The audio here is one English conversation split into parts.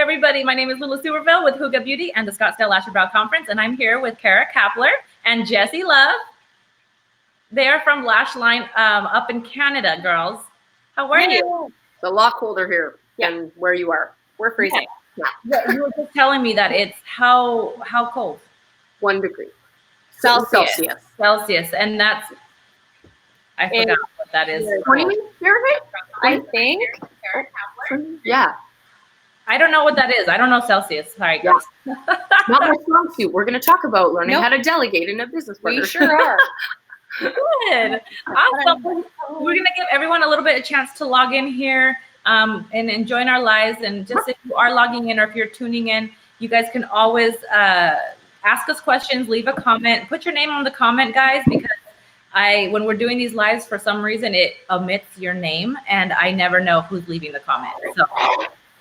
everybody. My name is Lula Sewerville with Huga Beauty and the Scottsdale Lash Brow Conference, and I'm here with Cara Kapler and Jessie Love. They're from Lashline up in Canada, girls. How are you? It's a lot colder here than where you are. We're freezing. Yeah. You were just telling me that it's how cold? 1 degree. Celsius. And that's, I forgot what that is. 20 Fahrenheit? I think. Yeah. I don't know what that is. I don't know Celsius. Sorry, guys. Not my strong suit. We're going to talk about learning how to delegate in a business partner. We sure are. Good. Awesome. We're going to give everyone a little bit of chance to log in here and join our lives. And just if you are logging in or if you're tuning in, you guys can always ask us questions, leave a comment, put your name on the comment, guys, because when we're doing these lives, for some reason, it omits your name and I never know who's leaving the comment. So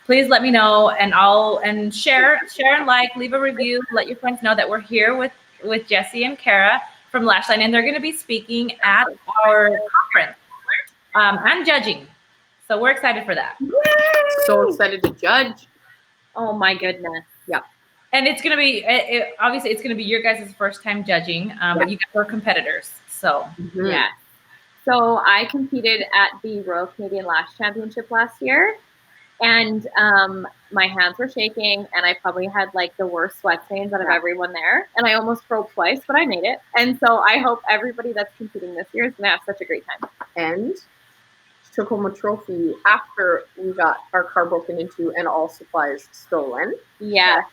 please let me know and share and like, leave a review, let your friends know that we're here with Jessie and Cara from Lashline, and they're going to be speaking at our conference and judging. So we're excited for that. Yay! So excited to judge. Oh my goodness. Yeah. And it's going to be, obviously it's going to be your guys' first time judging, but you guys are competitors. So yeah. So I competed at the Royal Canadian Lash Championship last year, and my hands were shaking, and I probably had like the worst sweat stains out of everyone there, and I almost broke twice, but I made it. And so I hope everybody that's competing this year is gonna have such a great time. And took home a trophy after we got our car broken into and all supplies stolen. Yeah.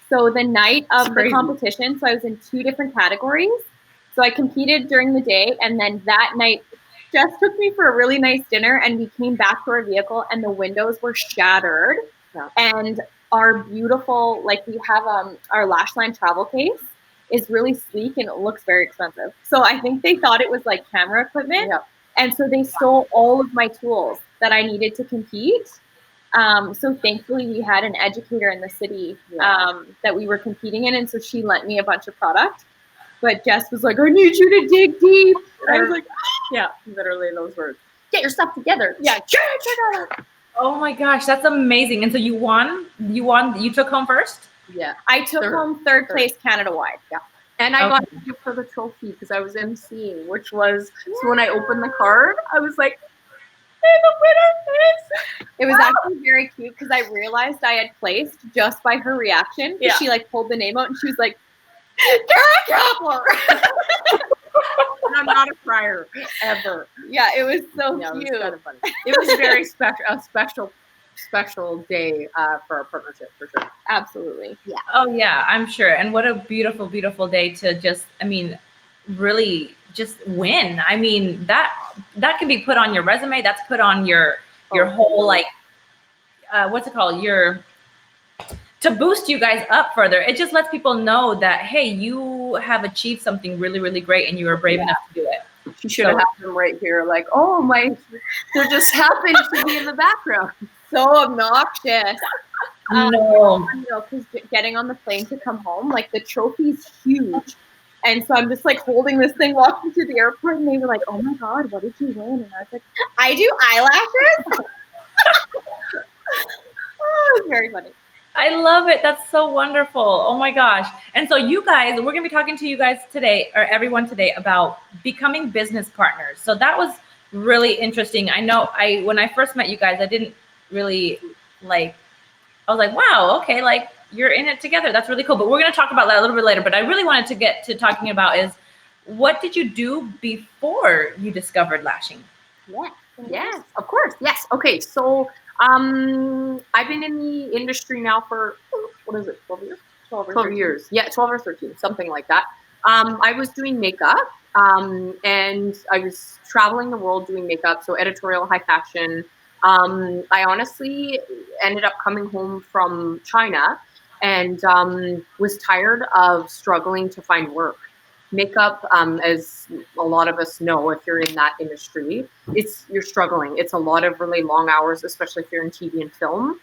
So the night of the competition, so I was in 2 different categories. So I competed during the day, and then that night, Jess took me for a really nice dinner, and we came back to our vehicle, and the windows were shattered. Yeah. And our beautiful, like we have our Lashline travel case is really sleek, and it looks very expensive. So I think they thought it was like camera equipment. Yeah. And so they stole all of my tools that I needed to compete. So thankfully we had an educator in the city that we were competing in. And so she lent me a bunch of product. But Jess was like, I need you to dig deep. And I was like, yeah, literally those words. Get your stuff together. Yeah. Oh my gosh, that's amazing. And so you won? You took home first? Yeah. I took home third place Canada-wide. Yeah. And I got to for the trophy because I was emceeing, which was, so when I opened the card, I was like, hey, the winner is. It was actually very cute because I realized I had placed just by her reaction. Yeah. She like pulled the name out and she was like, Cara Kapler. And I'm not a crier ever. Yeah, it was so cute. It was kind of funny. It was very special day for our partnership for sure. Absolutely. Yeah. Oh yeah, I'm sure. And what a beautiful, beautiful day to just, really just win. That can be put on your resume. That's put on your whole what's it called? To boost you guys up further. It just lets people know that, hey, you have achieved something really, really great and you were brave enough to do it. She should have had them right here. Like, oh my, there just happened to be in the background. So obnoxious. No, because getting on the plane to come home, like the trophy's huge. And so I'm just like holding this thing walking through the airport and they were like, oh my God, what did you win? And I was like, I do eyelashes. Oh, it's very funny. I love it. That's so wonderful. Oh my gosh. And so you guys, we're going to be talking to you guys today, or everyone today, about becoming business partners. So that was really interesting. I know when I first met you guys, I didn't really I was like, wow, okay, like you're in it together. That's really cool. But we're going to talk about that a little bit later. But I really wanted to get to talking about is, what did you do before you discovered lashing? Yes, of course. Yes. Okay. So I've been in the industry now for, what is it, 12 years? 12 years. Yeah, 12 or 13, something like that. I was doing makeup and I was traveling the world doing makeup, so editorial, high fashion. I honestly ended up coming home from China and was tired of struggling to find work. Makeup, as a lot of us know, if you're in that industry, you're struggling. It's a lot of really long hours, especially if you're in TV and film.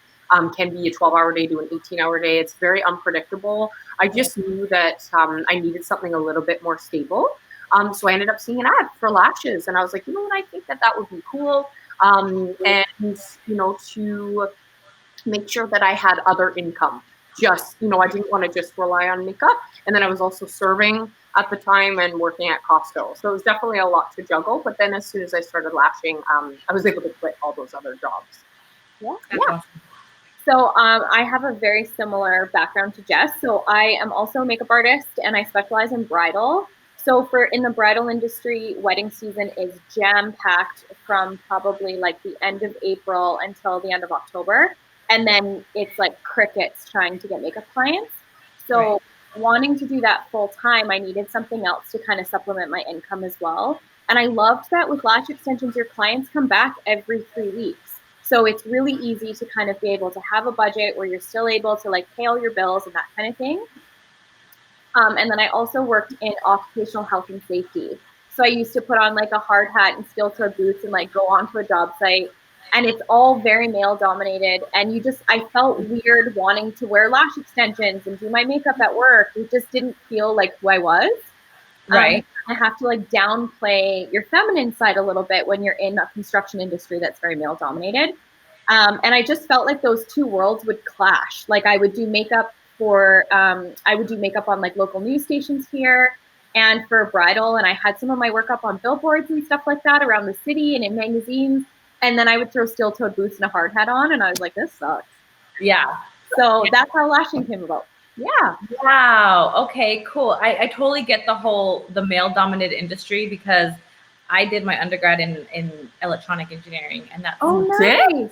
Can be a 12-hour day to an 18-hour day. It's very unpredictable. I just knew that I needed something a little bit more stable. So I ended up seeing an ad for lashes, and I was like, you know what, I think that would be cool. And to make sure that I had other income. Just, I didn't want to just rely on makeup. And then I was also serving at the time and working at Costco. So it was definitely a lot to juggle. But then as soon as I started lashing, I was able to quit all those other jobs. Yeah. That's awesome. So I have a very similar background to Jess. So I am also a makeup artist and I specialize in bridal. So in the bridal industry, wedding season is jam-packed from probably like the end of April until the end of October. And then it's like crickets trying to get makeup clients. So wanting to do that full time, I needed something else to kind of supplement my income as well. And I loved that with lash extensions, your clients come back every 3 weeks. So it's really easy to kind of be able to have a budget where you're still able to like pay all your bills and that kind of thing. And then I also worked in occupational health and safety. So I used to put on like a hard hat and steel-toed boots and like go onto a job site. And it's all very male dominated. And I felt weird wanting to wear lash extensions and do my makeup at work. It just didn't feel like who I was. Right. I have to like downplay your feminine side a little bit when you're in a construction industry that's very male dominated. And I just felt like those two worlds would clash. Like I would do makeup on like local news stations here and for bridal. And I had some of my work up on billboards and stuff like that around the city and in magazines. And then I would throw steel-toed boots and a hard hat on. And I was like, this sucks. Yeah. So that's how lashing came about. Yeah. Wow. Okay, cool. I totally get the male dominated industry because I did my undergrad in electronic engineering and that's nice.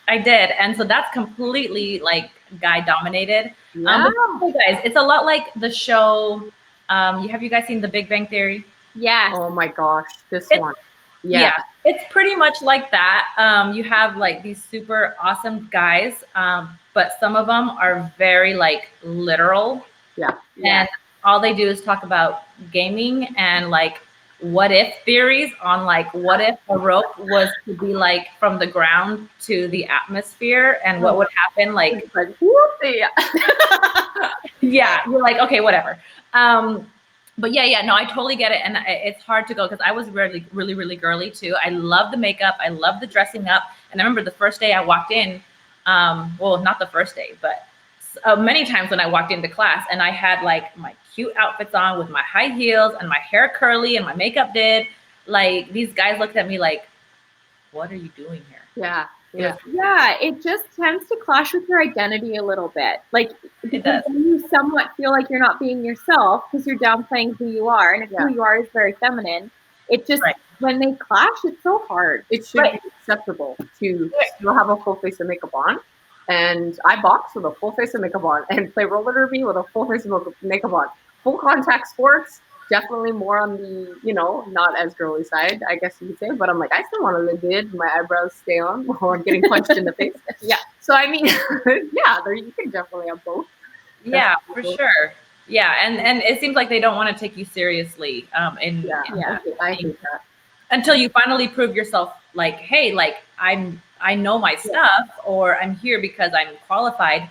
I did. And so that's completely like guy dominated. Yeah. But guys, it's a lot like the show. Have you guys seen The Big Bang Theory? Yeah. Oh my gosh. One. Yeah. It's pretty much like that. You have like these super awesome guys, but some of them are very like literal. Yeah. And all they do is talk about gaming and like what if theories on like what if a rope was to be like from the ground to the atmosphere and what would happen like yeah, you're like, okay, whatever. But no, I totally get it. And it's hard to go because I was really, really, really girly too. I love the makeup. I love the dressing up. And I remember the first day I walked in, well, not the first day, but many times when I walked into class and I had like my cute outfits on with my high heels and my hair curly and my makeup did, like these guys looked at me like, what are you doing here? Yeah. Yeah, it just tends to clash with your identity a little bit. Like, because you somewhat feel like you're not being yourself because you're downplaying who you are. And if who you are is very feminine, it just, when they clash, it's so hard. It should be acceptable to still have a full face of makeup on. And I box with a full face of makeup on and play roller derby with a full face of makeup on. Full contact sports, definitely more on the, not as girly side, I guess you could say. But I'm like, I still want to look good. My eyebrows stay on while I'm getting punched in the face. Yeah. So, I mean, you can definitely have both. Yeah, for sure. Yeah. And it seems like they don't want to take you seriously. I hate that. Until you finally prove yourself like, hey, like I know my stuff or I'm here because I'm qualified.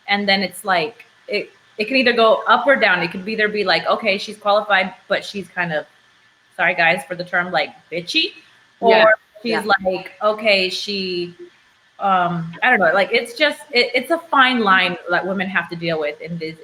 And then it's like, it can either go up or down. It could either be like, okay, she's qualified, but she's kind of, sorry guys for the term, like bitchy. Or she's like, okay, she, I don't know. Like, it's just, it's a fine line that women have to deal with in these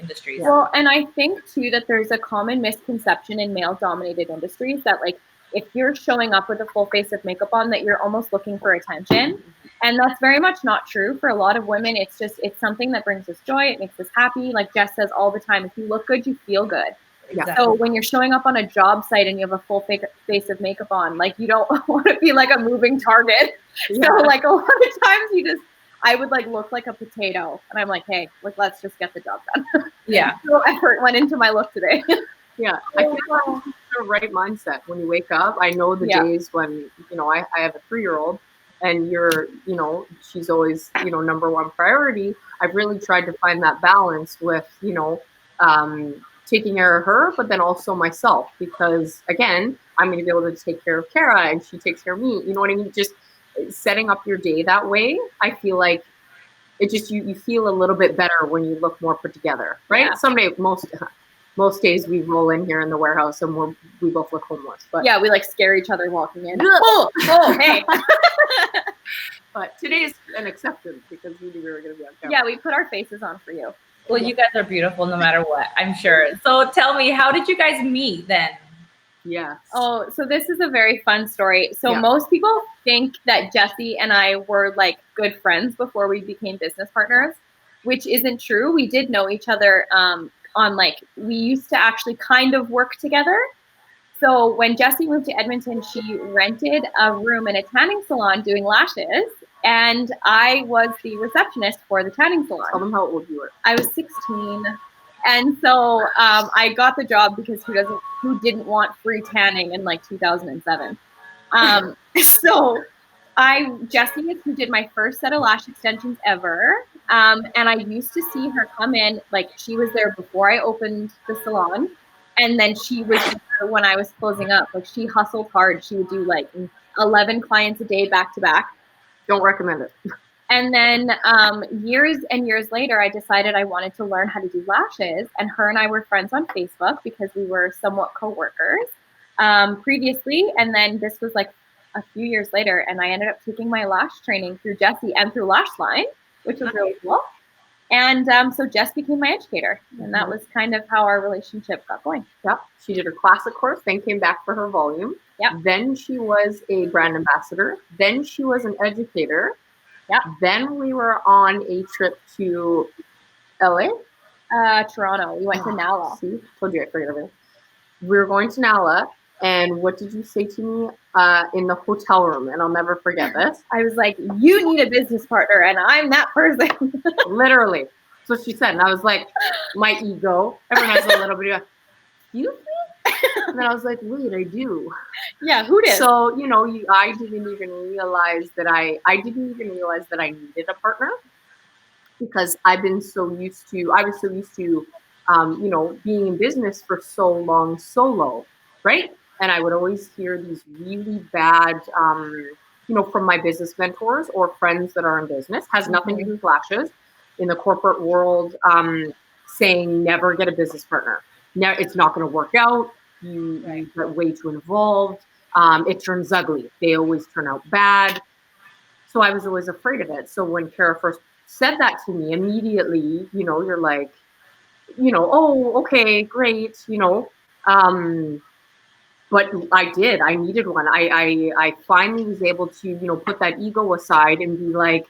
industries. Well, and I think too, that there's a common misconception in male dominated industries that like, if you're showing up with a full face of makeup on, that you're almost looking for attention. And that's very much not true. For a lot of women, it's something that brings us joy. It makes us happy. Like Jess says all the time, if you look good, you feel good. Exactly. So when you're showing up on a job site and you have a full face of makeup on, like you don't want to be like a moving target. Yeah. So like a lot of times I would like look like a potato and I'm like, hey, like, let's just get the job done. Yeah. No effort went into my look today. Yeah. I feel like it's the right mindset when you wake up. I know the days when, I have a 3-year-old and she's always, number one priority. I've really tried to find that balance with, taking care of her, but then also myself, because again, I'm going to be able to take care of Cara and she takes care of me. You know what I mean? Just setting up your day that way. I feel like it just, you feel a little bit better when you look more put together, right? Yeah. Most days we roll in here in the warehouse and we both look homeless. But yeah, we like scare each other walking in. Oh, hey. But today is an exception because we knew we were going to be on camera. Yeah, we put our faces on for you. Well, you guys are beautiful no matter what, I'm sure. So tell me, how did you guys meet then? Yeah. Oh, so this is a very fun story. So most people think that Jessie and I were like good friends before we became business partners, which isn't true. We did know each other on like, we used to actually kind of work together. So when Jessie moved to Edmonton, she rented a room in a tanning salon doing lashes, and I was the receptionist for the tanning salon. Tell them how old you were. I was 16. And so I got the job because who didn't want free tanning in like 2007? So Jessie is who did my first set of lash extensions ever. And I used to see her come in, like she was there before I opened the salon. And then she was there when I was closing up. Like she hustled hard. She would do like 11 clients a day back to back. Don't recommend it. And then years and years later, I decided I wanted to learn how to do lashes. And her and I were friends on Facebook because we were somewhat co-workers previously. And then this was like a few years later, and I ended up taking my lash training through Jessie and through Lashline, which was really cool. And so Jess became my educator, and that was kind of how our relationship got going. Yep. She did her classic course, then came back for her volume. Yep. Then she was a brand ambassador. Then she was an educator. Yep. Then we were on a trip to LA. Toronto. We went to Nala. See, told you I forget everything. We were going to Nala, and what did you say to me in the hotel room? And I'll never forget this. I was like, "You need a business partner, and I'm that person." Literally, that's what she said. And I was like, my ego. Everyone has a little bit of, excuse me? And then I was like, wait, I do. Yeah, who did? So, you know, I didn't even realize that I needed a partner, because I was so used to, you know, being in business for so long, solo, right? And I would always hear these really bad, you know, from my business mentors or friends that are in business, has nothing to do with lashes, in the corporate world, saying never get a business partner. Now it's not going to work out. You get way too involved. It turns ugly. They always turn out bad. So I was always afraid of it. So when Cara first said that to me, immediately, you know, you're like, you know, oh, okay, great, you know. But I needed one. I finally was able to, you know, put that ego aside and be like,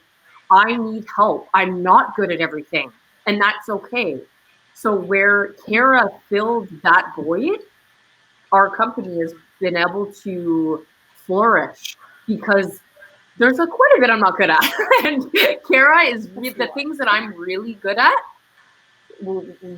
I need help. I'm not good at everything, and that's okay. So where Cara filled that void, our company has been able to flourish, because there's quite a bit I'm not good at. And Cara is the things that I'm really good at,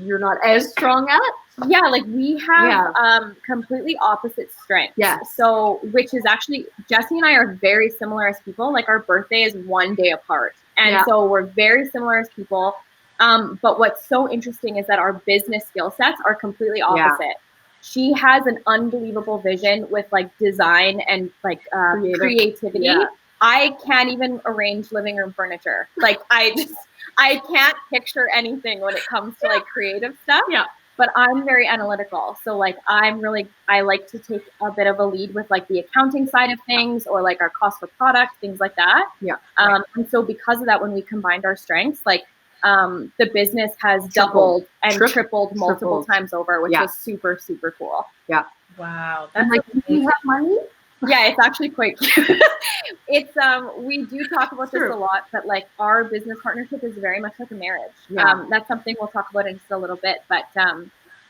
you're not as strong at. Yeah, like we have completely opposite strengths. Yeah. So, which is actually, Jessie and I are very similar as people. Like our birthday is one day apart. And so we're very similar as people. But what's so interesting is that our business skill sets are completely opposite. Yeah. She has an unbelievable vision with like design and like creativity. Yeah. I can't even arrange living room furniture. Like I can't picture anything when it comes to like creative stuff. Yeah. But I'm very analytical. So like I like to take a bit of a lead with like the accounting side of things, or like our cost of product, things like that. Yeah. And so because of that, when we combined our strengths, like the business has doubled and tripled multiple times over, which is super, super cool. Yeah. Wow. That's like, do you have money? Yeah, it's actually quite cute. It's we do talk about this a lot, but like our business partnership is very much like a marriage. Yeah. That's something we'll talk about in just a little bit, but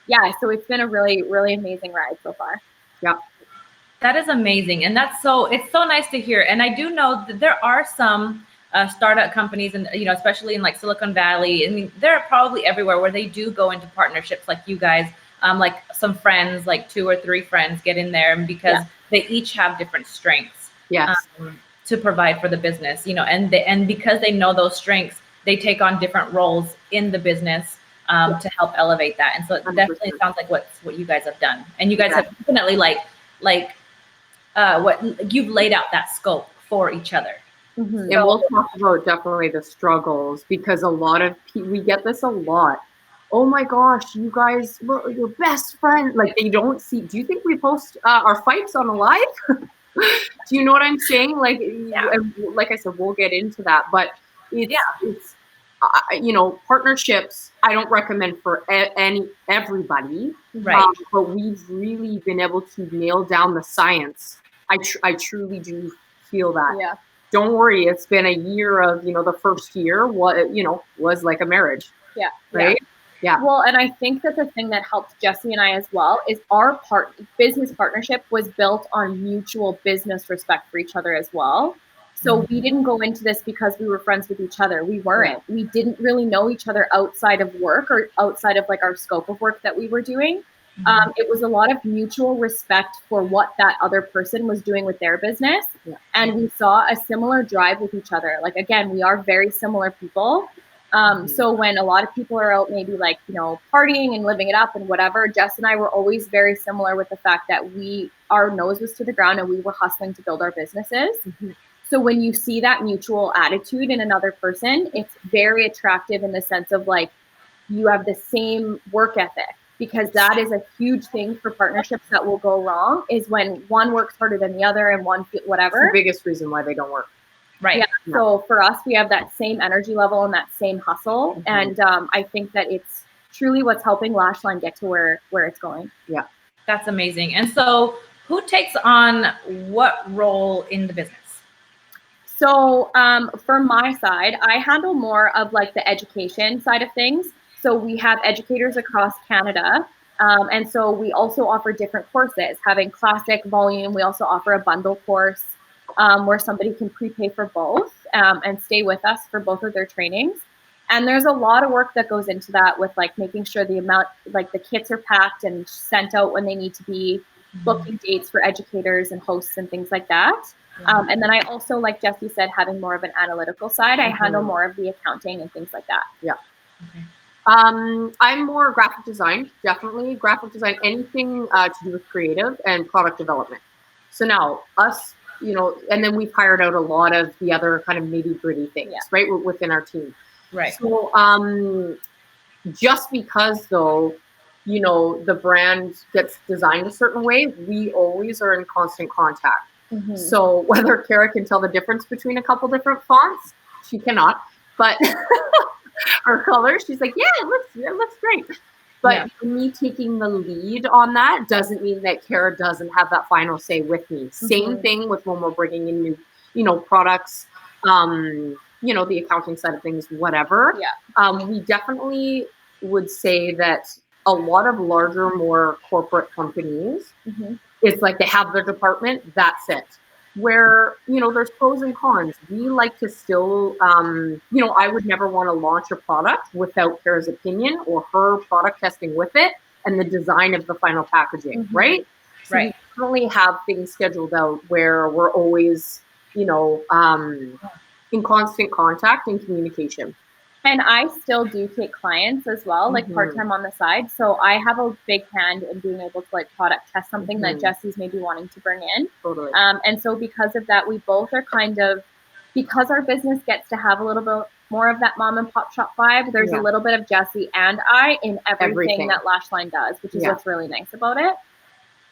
yeah, so it's been a really, really amazing ride so far. Yeah. That is amazing. And it's so nice to hear. And I do know that there are some startup companies, and you know, especially in like Silicon Valley. I mean, they're probably everywhere where they do go into partnerships like you guys, like some friends, like 2 or 3 friends get in there, and because they each have different strengths to provide for the business, you know, and because they know those strengths, they take on different roles in the business to help elevate that. And so it definitely sounds like what you guys have done, and you guys have definitely like what you've laid out that scope for each other. Mm-hmm. And we'll talk about definitely the struggles, because a lot of we get this a lot. Oh my gosh, you guys, look, your best friend. Like they don't see. Do you think we post our fights on a live? Do you know what I'm saying? Like, like I said, we'll get into that, but it's you know, partnerships, I don't recommend for everybody, Right. but we've really been able to nail down the science. I truly do feel that. Yeah. Don't worry, it's been a year of, you know, the first year, what, you know, was like a marriage. Yeah. Right? Yeah. Well, and I think that the thing that helped Jesse and I as well is our business partnership was built on mutual business respect for each other as well. So we didn't go into this because we were friends with each other. We weren't. We didn't really know each other outside of work or outside of like our scope of work that we were doing. It was a lot of mutual respect for what that other person was doing with their business. And we saw a similar drive with each other. Like, again, we are very similar people. So when a lot of people are out maybe like, you know, partying and living it up and whatever, Jess and I were always very similar with the fact that our nose was to the ground and we were hustling to build our businesses. So when you see that mutual attitude in another person, it's very attractive in the sense of like, you have the same work ethic, because that is a huge thing for partnerships that will go wrong is when one works harder than the other and one, whatever. It's the biggest reason why they don't work. Right. Yeah. So for us, we have that same energy level and that same hustle. And I think that it's truly what's helping Lashline get to where it's going. Yeah. That's amazing. And so who takes on what role in the business? So for my side, I handle more of like the education side of things. So we have educators across Canada. And so we also offer different courses, having classic, volume. We also offer a bundle course where somebody can prepay for both and stay with us for both of their trainings. And there's a lot of work that goes into that with like making sure the amount, like the kits are packed and sent out when they need to be, booking dates for educators and hosts and things like that. And then I also, like Jesse said, having more of an analytical side. I handle more of the accounting and things like that. Yeah. I'm more graphic design, definitely graphic design, anything to do with creative and product development. So now us, you know, and then we've hired out a lot of the other kind of nitty gritty things, right, within our team. Right. So just because though, you know, the brand gets designed a certain way, we always are in constant contact. So whether Cara can tell the difference between a couple different fonts, she cannot, but our colors, she's like, yeah, it looks great. But me taking the lead on that doesn't mean that Cara doesn't have that final say with me. Same thing with when we're bringing in new, you know, products, you know, the accounting side of things, whatever. We definitely would say that a lot of larger, more corporate companies, it's like they have their department, that's it. Where, you know, there's pros and cons. We like to still, you know, I would never want to launch a product without Cara's opinion or her product testing with it and the design of the final packaging, right? So we definitely have things scheduled out where we're always, you know, in constant contact and communication. And I still do take clients as well, like part-time on the side. So I have a big hand in being able to like product test something that Jesse's maybe wanting to bring in. Totally. And so because of that, we both are kind of, because our business gets to have a little bit more of that mom and pop shop vibe, there's a little bit of Jesse and I in everything that Lashline does, which is what's really nice about it.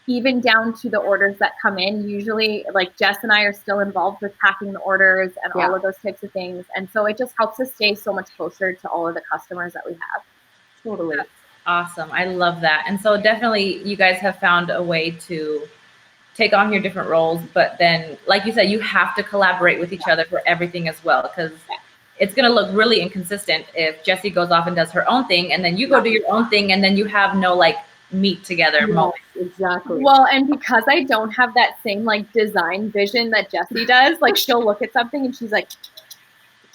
Even down to the orders that come in, usually like Jess and I are still involved with packing the orders and all of those types of things. And so it just helps us stay so much closer to all of the customers that we have. Totally. That's awesome. I love that. And so definitely you guys have found a way to take on your different roles, but then like you said, you have to collaborate with each other for everything as well, because it's going to look really inconsistent if Jessie goes off and does her own thing and then you go do your own thing and then you have no like meet together moment. Exactly. Well, and because I don't have that same like design vision that Jessie does, like she'll look at something and she's like,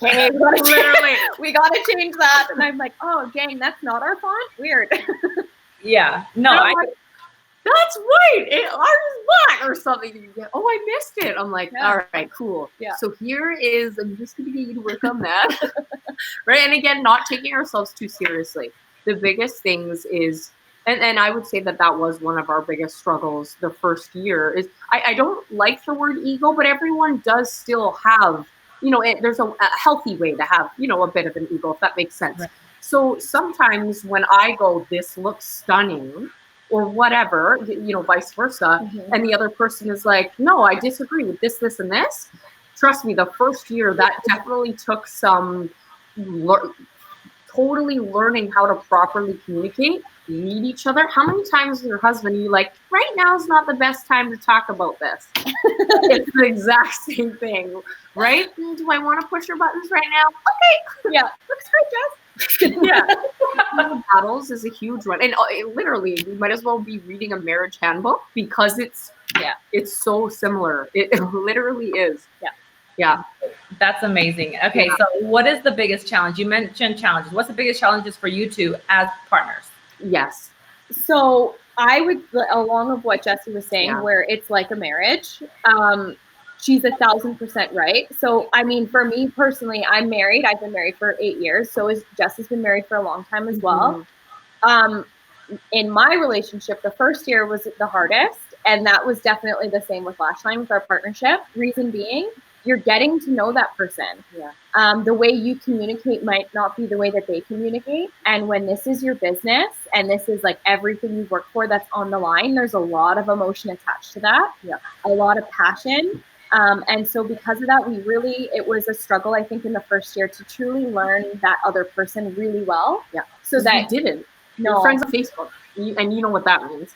okay, literally, we gotta change that. And I'm like, oh dang, that's not our font? Weird. Yeah. No, that's right. Ours is black or something. You get, oh, I missed it. I'm like, all right, cool. Yeah. So here is, I'm just going to get you to work on that. Right. And again, not taking ourselves too seriously. The biggest things is, and I would say that was one of our biggest struggles the first year is, I don't like the word ego, but everyone does still have, you know, there's a healthy way to have, you know, a bit of an ego, if that makes sense. Right. So sometimes when I go, this looks stunning, or whatever, vice versa. Mm-hmm. And the other person is like, no, I disagree with this, this, and this. Trust me, the first year that definitely took some totally learning how to properly communicate, read each other. How many times with your husband are you like, right now is not the best time to talk about this? It's the exact same thing, right? Do I want to push your buttons right now? Okay. Yeah. Looks great, Jess. Yeah. Battles is a huge one. And literally, we might as well be reading a marriage handbook because it's so similar. It literally is. Yeah. Yeah. That's amazing. Okay, so what is the biggest challenge? You mentioned challenges. What's the biggest challenges for you two as partners? Yes. So I would, along with what Jessie was saying, where it's like a marriage, she's 1,000% right. So, I mean, for me personally, I'm married. I've been married for 8 years. So Jess has been married for a long time as well. In my relationship, the first year was the hardest. And that was definitely the same with Lashline, with our partnership. Reason being, you're getting to know that person. Yeah. The way you communicate might not be the way that they communicate. And when this is your business and this is like everything you work for that's on the line, there's a lot of emotion attached to that. Yeah. A lot of passion. And so because of that, it was a struggle, I think, in the first year to truly learn that other person really well. Yeah. So that you didn't. No. You're friends on Facebook. And you know what that means.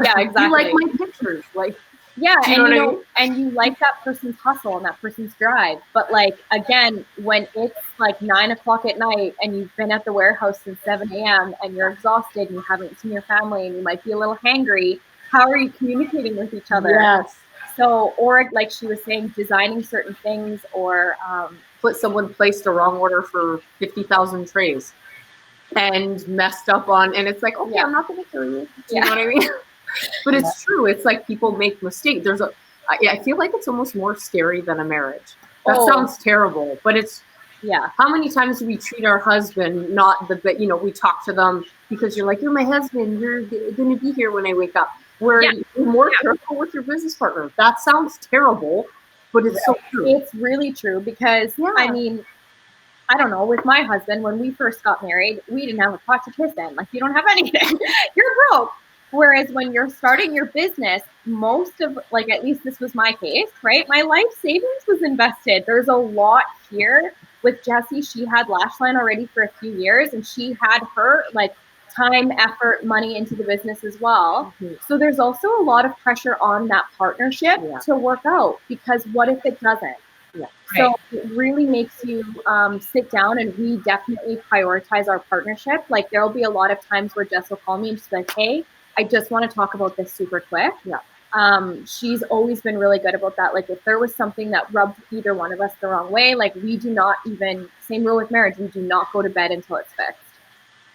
Yeah, exactly. You like my pictures. Like, yeah, and and you like that person's hustle and that person's drive. But like, again, when it's like 9 o'clock at night and you've been at the warehouse since 7 a.m. and you're exhausted and you haven't seen your family and you might be a little hangry, how are you communicating with each other? Yes. So, or like she was saying, designing certain things, or someone placed a wrong order for 50,000 trays and messed up on, and it's like, okay, I'm not going to kill you. Do you know what I mean? But it's true. It's like people make mistakes. I feel like it's almost more scary than a marriage. That sounds terrible, but it's, how many times do we treat our husband, we talk to them because you're like, you're my husband, you're going to be here when I wake up. Where you're more careful with your business partner. That sounds terrible, but it's so true. It's really true because, I mean, I don't know, with my husband, when we first got married, we didn't have a pot to piss in. Like, you don't have anything. You're broke. Whereas when you're starting your business, most of, like, at least this was my case, right? My life savings was invested. There's a lot here. With Jessie, she had Lashline already for a few years, and she had her, like, time, effort, money into the business as well. Mm-hmm. So there's also a lot of pressure on that partnership to work out, because what if it doesn't? Yeah. So it really makes you sit down, and we definitely prioritize our partnership. Like, there'll be a lot of times where Jess will call me and she's like, hey, I just want to talk about this super quick. Yeah. She's always been really good about that. Like, if there was something that rubbed either one of us the wrong way, like, we do not even, same rule with marriage, we do not go to bed until it's fixed.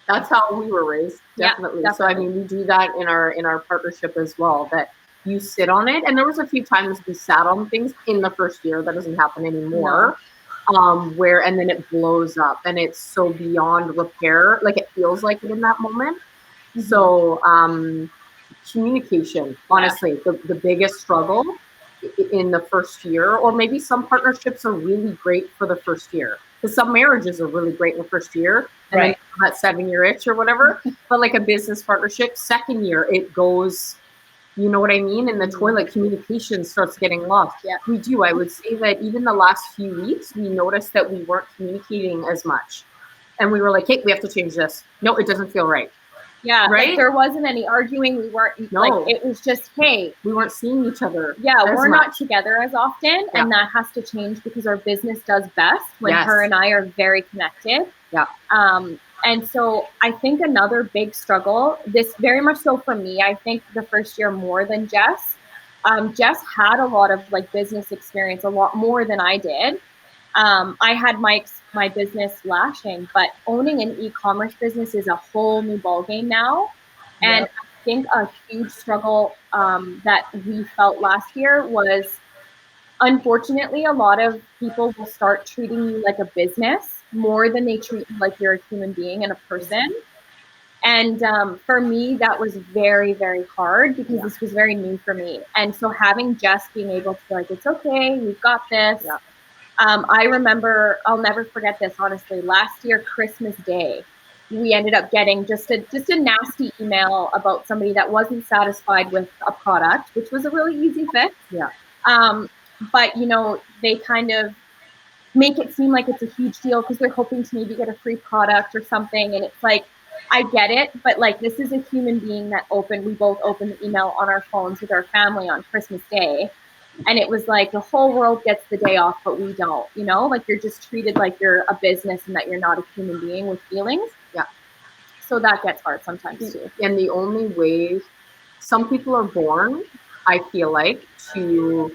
That's how we were raised, definitely. So I mean, we do that in our partnership as well, that you sit on it. And there was a few times we sat on things in the first year. That doesn't happen anymore. And then it blows up and it's so beyond repair. Like, it feels like it in that moment. Mm-hmm. So communication, honestly, the biggest struggle in the first year, or maybe some partnerships are really great for the first year. Because some marriages are really great in the first year, and then that 7-year itch or whatever. But like a business partnership, second year, it goes, you know what I mean? In the toilet, communication starts getting lost. Yeah, we do. I would say that even the last few weeks, we noticed that we weren't communicating as much. And we were like, hey, we have to change this. No, it doesn't feel right. Yeah, right? Like, there wasn't any arguing. We weren't, like, it was just, hey. We weren't seeing each other. Yeah, we're not together as often, and that has to change because our business does best when her and I are very connected. Yeah. And so I think another big struggle, this very much so for me, I think the first year more than Jess. Jess had a lot of, like, business experience, a lot more than I did. I had my business lashing, but owning an e-commerce business is a whole new ballgame now. And I think a huge struggle that we felt last year was, unfortunately, a lot of people will start treating you like a business more than they treat you like you're a human being and a person. And for me, that was very, very hard because this was very new for me. And so having Jess being able to be like, it's okay, we've got this. I remember, I'll never forget this, honestly. Last year, Christmas Day, we ended up getting just a nasty email about somebody that wasn't satisfied with a product, which was a really easy fix. Yeah. But you know, they kind of make it seem like it's a huge deal because they're hoping to maybe get a free product or something. And it's like, I get it, but like, this is a human being that we both opened the email on our phones with our family on Christmas Day. And it was like the whole world gets the day off, but we don't, you know, like you're just treated like you're a business and that you're not a human being with feelings. Yeah. So that gets hard sometimes too. And the only way, some people are born, I feel like, I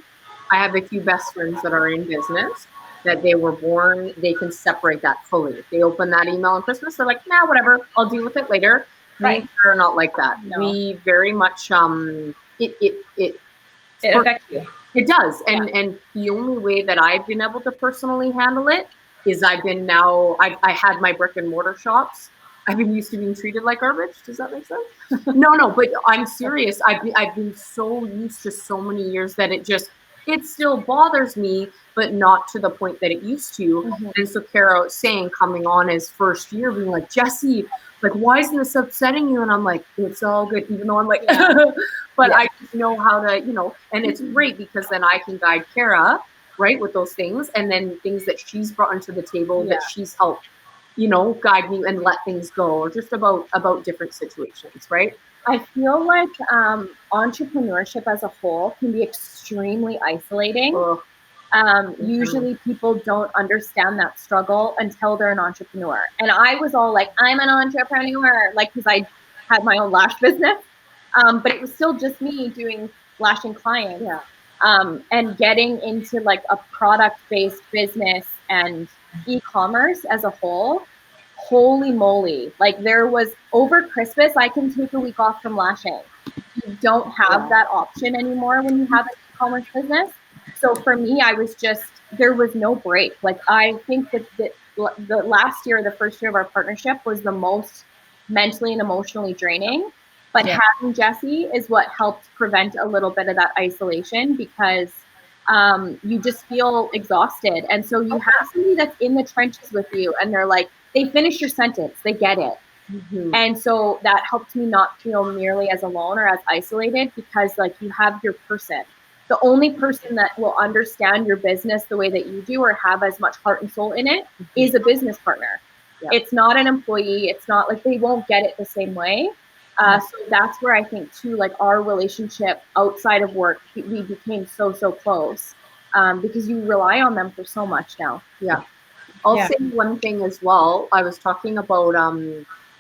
have a few best friends that are in business, that they were born, they can separate that fully. If they open that email on Christmas, they're like, nah, whatever, I'll deal with it later. Right. We're not like that. No. We very much, It affects you. It does. And the only way that I've been able to personally handle it is I had my brick and mortar shops. I've been used to being treated like garbage. Does that make sense? No, but I'm serious. I've been so used to so many years that it still bothers me, but not to the point that it used to. Mm-hmm. And so Cara saying, coming on his first year, being like, Jessie, like, why isn't this upsetting you? And I'm like, it's all good, even though I'm like, but I just know how to, you know, and it's great because then I can guide Cara, right, with those things, and then things that she's brought into the table that she's helped, you know, guide me and let things go, or just about different situations, right? I feel like entrepreneurship as a whole can be extremely isolating. Usually people don't understand that struggle until they're an entrepreneur. And I was all like, I'm an entrepreneur, like, because I had my own lash business. But it was still just me doing lashing clients. And getting into like a product-based business and e-commerce as a whole. Holy moly. Like, there was, over Christmas, I can take a week off from lashing. You don't have that option anymore when you have an e-commerce business. So for me, there was no break. Like, I think that the last year, the first year of our partnership was the most mentally and emotionally draining. But having Jessie is what helped prevent a little bit of that isolation, because you just feel exhausted. And so you have somebody that's in the trenches with you, and they're like, they finish your sentence, they get it. Mm-hmm. And so that helped me not feel nearly as alone or as isolated, because like, you have your person. The only person that will understand your business the way that you do, or have as much heart and soul in it, is a business partner. Yeah. It's not an employee. It's not like, they won't get it the same way. So that's where I think too, like, our relationship outside of work, we became so close, because you rely on them for so much now. Yeah. I'll say one thing as well. I was talking about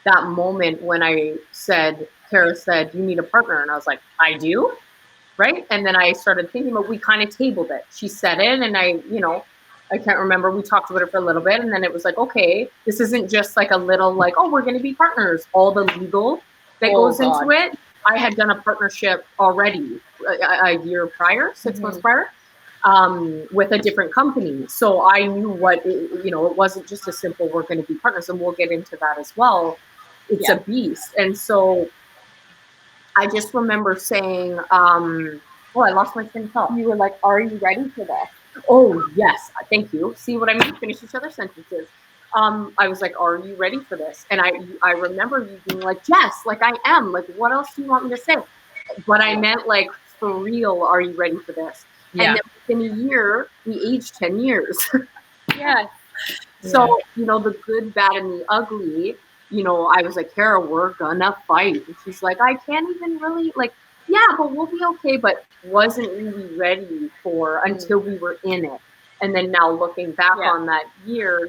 that moment when Cara said, you need a partner. And I was like, I do? Right? And then I started thinking about, we kind of tabled it. She said it, and I can't remember. We talked about it for a little bit, and then it was like, okay, this isn't just like a little like, oh, we're going to be partners. All the legal that goes into it. I had done a partnership already a year prior, 6 months prior, with a different company. So I knew it wasn't just a simple, we're going to be partners, and we'll get into that as well. It's a beast. And so I just remember saying, I lost my train of thought. You were like, are you ready for this? Oh, yes. Thank you. See what I mean? Finish each other's sentences. I was like, are you ready for this? And I remember you being like, yes, like I am. Like, what else do you want me to say? But I meant, like, for real, are you ready for this? Yeah. And then within a year, we aged 10 years. Yes. So, the good, bad, and the ugly, I was like, Cara, we're gonna fight. And she's like, I can't even really, like, yeah, but we'll be okay. But wasn't really ready until we were in it. And then now looking back on that year,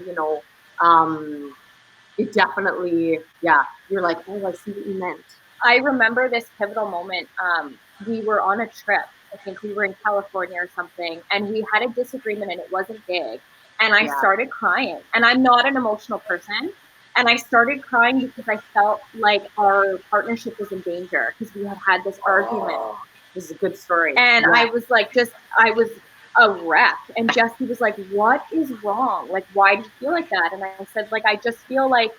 it definitely, you're like, oh, I see what you meant. I remember this pivotal moment. We were on a trip. I think we were in California or something, and we had a disagreement, and it wasn't big. And I started crying, and I'm not an emotional person. And I started crying because I felt like our partnership was in danger, because we had this argument. This is a good story. And I was like, I was a wreck. And Jessie was like, what is wrong? Like, why do you feel like that? And I said, like, I just feel like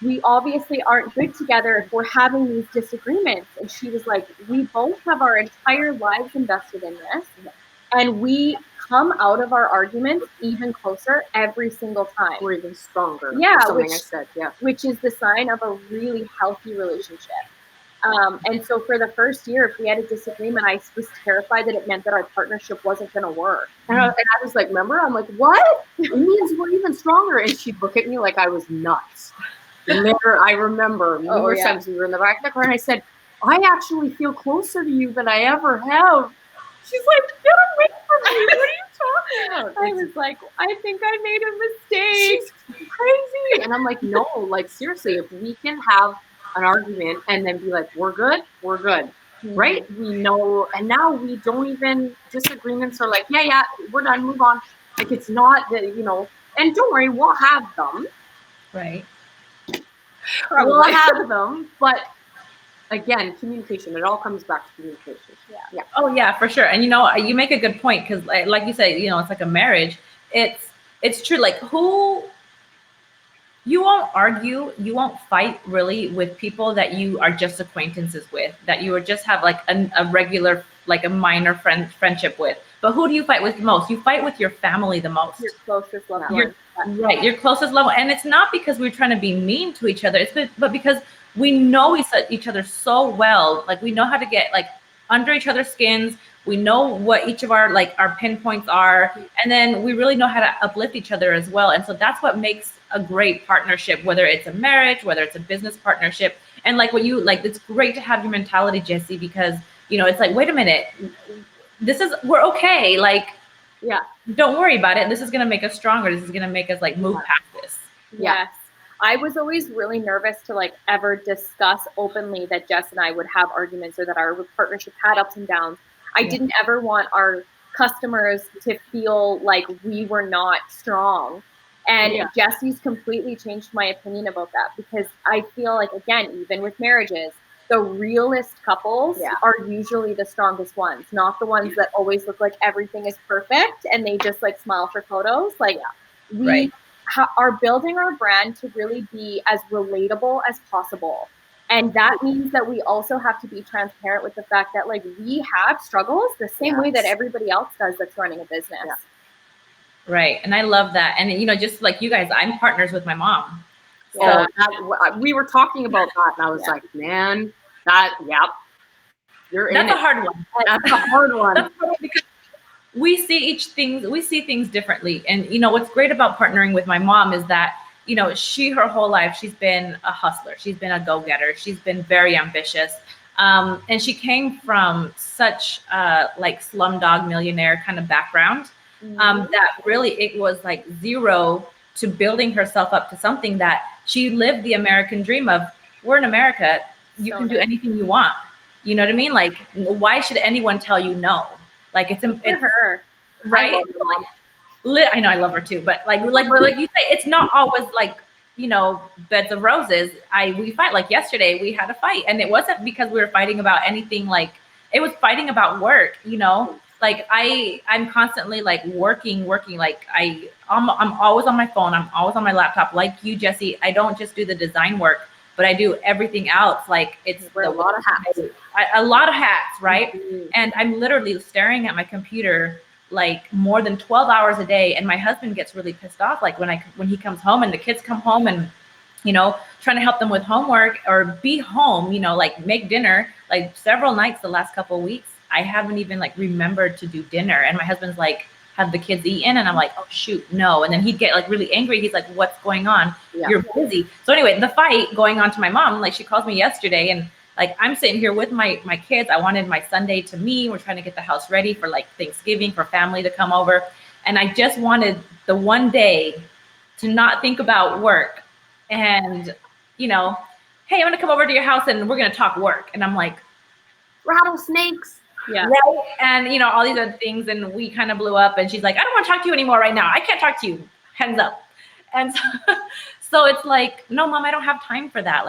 we obviously aren't good together if we're having these disagreements. And she was like, we both have our entire lives invested in this. And we come out of our arguments even closer every single time. Or even stronger. Yeah, something I said. Yeah. Which is the sign of a really healthy relationship. And so for the first year, if we had a disagreement, I was terrified that it meant that our partnership wasn't going to work. And I was like, remember? I'm like, what? It means we're even stronger. And she'd look at me like I was nuts. I remember numerous times we were in the back of the car and I said, I actually feel closer to you than I ever have. She's like, get away from me. What are you talking about? I was like, I think I made a mistake. She's crazy. And I'm like, no, like seriously, if we can have an argument and then be like, we're good, right? We know, and now we don't even, disagreements are like, yeah, we're done, move on. Like it's not that, and don't worry, we'll have them. Right. We'll have them, but again, communication, it all comes back to communication. Yeah. Oh yeah, for sure. And you make a good point, because like you say, it's like a marriage. It's true. Like you won't argue, you won't fight really with people that you are just acquaintances with, that you would just have like a regular, like a minor friendship with. But who do you fight with the most? You fight with your family the most. Your closest loved one. Right, your closest loved one. And it's not because we're trying to be mean to each other, but because we know each other so well. Like we know how to get like under each other's skins. We know what each of our pinpoints are, and then we really know how to uplift each other as well. And so that's what makes a great partnership, whether it's a marriage, whether it's a business partnership. And like it's great to have your mentality, Jessie, because it's like, wait a minute, we're okay. Like, yeah, don't worry about it. This is going to make us stronger. This is going to make us like move past this. Yes. I was always really nervous to ever discuss openly that Jess and I would have arguments or that our partnership had ups and downs. I didn't ever want our customers to feel like we were not strong. And Jessie's completely changed my opinion about that, because I feel like, again, even with marriages, the realist couples are usually the strongest ones, not the ones that always look like everything is perfect and they just smile for photos. We are building our brand to really be as relatable as possible. And that means that we also have to be transparent with the fact that we have struggles the same way that everybody else does that's running a business. Yeah. Right. And I love that. And, just like you guys, I'm partners with my mom. So we were talking about that, and I was like, man, that's a hard one. That's a hard one. Because we see things differently. And, what's great about partnering with my mom is that, she, her whole life, she's been a hustler. She's been a go-getter. She's been very ambitious. And she came from such slumdog millionaire kind of background. That really, it was zero to building herself up to something that she lived the American dream of. We're in America. You can do anything you want. You know what I mean? Why should anyone tell you no? It's her, right? I know, I love her too, but like you say, it's not always beds of roses. We fight. Yesterday we had a fight, and it wasn't because we were fighting about anything. It was fighting about work. I'm constantly working. I'm always on my phone. I'm always on my laptop. Like you, Jessie, I don't just do the design work, but I do everything else. It's a lot of hats. A lot of hats, right? Mm-hmm. And I'm literally staring at my computer more than 12 hours a day. And my husband gets really pissed off. When he comes home and the kids come home and, trying to help them with homework or be home, make dinner, several nights the last couple of weeks, I haven't even remembered to do dinner. And my husband's have the kids eaten? And I'm like, oh shoot, no. And then he'd get really angry. He's like, what's going on? Yeah. You're busy. So anyway, the fight going on to my mom, she calls me yesterday and I'm sitting here with my kids. I wanted my Sunday to me. We're trying to get the house ready for Thanksgiving, for family to come over. And I just wanted the one day to not think about work. And, hey, I'm going to come over to your house and we're going to talk work. And I'm like, rattlesnakes. Yeah. Right. And, all these other things. And we kind of blew up and she's like, I don't want to talk to you anymore right now. I can't talk to you. Hands up. And so it's no, Mom, I don't have time for that.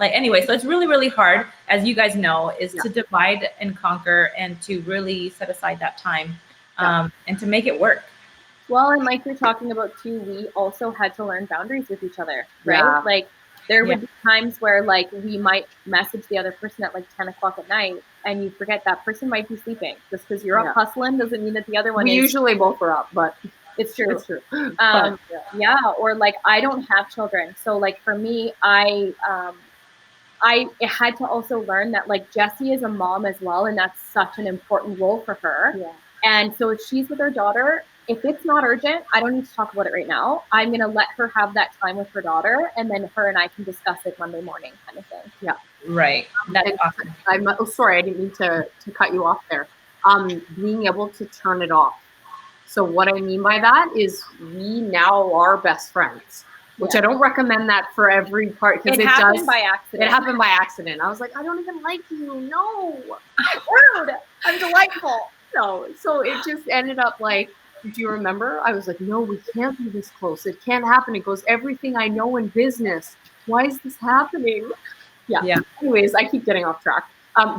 Anyway, so it's really, really hard, as you guys know, is to divide and conquer and to really set aside that time and to make it work. Well, and you're talking about too, we also had to learn boundaries with each other, right? There would be times where like we might message the other person at like 10 o'clock at night and you forget that person might be sleeping. Just because you're up hustling doesn't mean that the other one is. We usually both are up, but it's true. It's true. Or like I don't have children. So like for me, I had to also learn that like Jessie is a mom as well, and that's such an important role for her. Yeah. And so if she's with her daughter, if it's not urgent, I don't need to talk about it right now. I'm going to let her have that time with her daughter, and then her and I can discuss it Monday morning kind of thing. Yeah. Right. That's awesome. Sorry, I didn't mean to cut you off there. Being able to turn it off. So what I mean by that is we now are best friends, which I don't recommend that for every part, because it happened by accident. It happened by accident. I was like, I don't even like you. No. Rude. I'm delightful. No. So it just ended up like, do you remember? I was like, no, we can't be this close. It can't happen. It goes, everything I know in business. Why is this happening? Yeah. Anyways, I keep getting off track.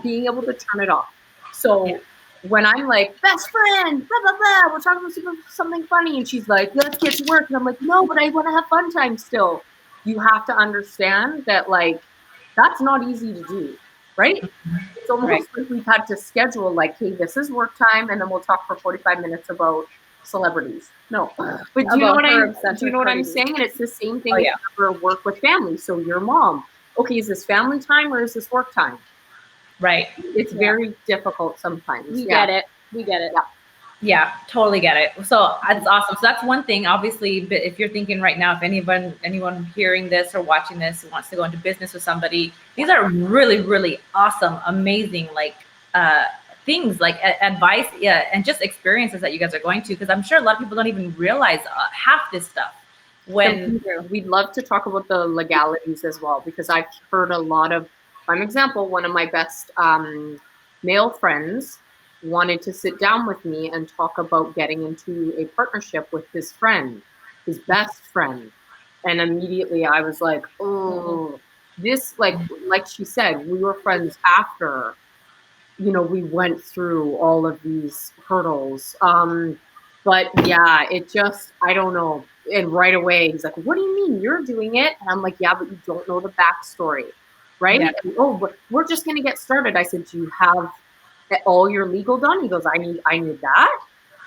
Being able to turn it off. So when I'm like, best friend, blah, blah, blah, we're talking about something funny, and she's like, let's get to work. And I'm like, no, but I want to have fun time still. You have to understand that, like, that's not easy to do, right? It's almost like we've had to schedule, like, hey, this is work time, and then we'll talk for 45 minutes about celebrities. No. But do you know what I'm saying? And it's the same thing for work with family. So your mom, okay, is this family time or is this work time? Right. It's very difficult sometimes. We get it. Yeah, totally get it. So that's awesome. So that's one thing. Obviously, if you're thinking right now, if anyone hearing this or watching this wants to go into business with somebody, these are really, really awesome, amazing, like things, like advice, and just experiences that you guys are going to, because I'm sure a lot of people don't even realize half this stuff. When we'd love to talk about the legalities as well, because I've heard a lot of, for example, one of my best male friends wanted to sit down with me and talk about getting into a partnership with his friend, his best friend. And immediately I was like, oh, this, like she said, we were friends after, we went through all of these hurdles. But yeah, it just, I don't know. And right away, he's like, what do you mean you're doing it? And I'm like, yeah, but you don't know the backstory, right? Yeah. And, oh, but we're just going to get started. I said, do you have all your legal done? He goes, I need that.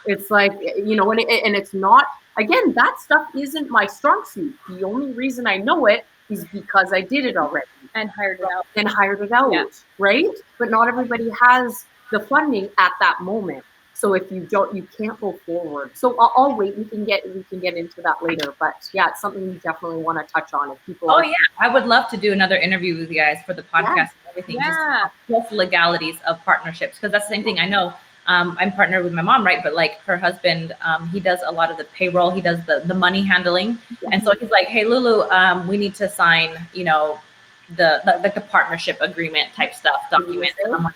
It's like, and it's not, again, that stuff isn't my strong suit. The only reason I know it is because I did it already. And hired it out. Right? But not everybody has the funding at that moment. So if you don't, you can't go forward. So I'll wait. We can get into that later. But yeah, it's something we definitely want to touch on. If people. Oh yeah, I would love to do another interview with you guys for the podcast and everything. Yeah. Just legalities of partnerships, because that's the same thing. I know I'm partnered with my mom, right? But like her husband, he does a lot of the payroll. He does the money handling, and so he's like, hey Lulu, we need to sign, the partnership agreement type stuff, documents. And I'm like,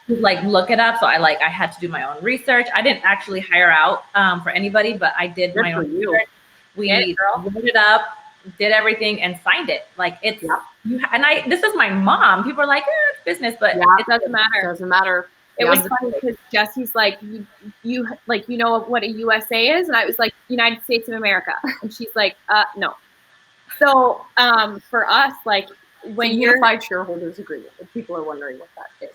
like look it up. So I had to do my own research. I didn't actually hire out for anybody, but I did my own research. We wrote it up, did everything, and signed it. Like it's this is my mom. People are like, it's business, but it doesn't matter. It doesn't matter. It was funny because Jessie's like, you like, you know what a USA is? And I was like, United States of America. And she's like, no. So for us, like, when you're unified shareholders agreement, if people are wondering what that is.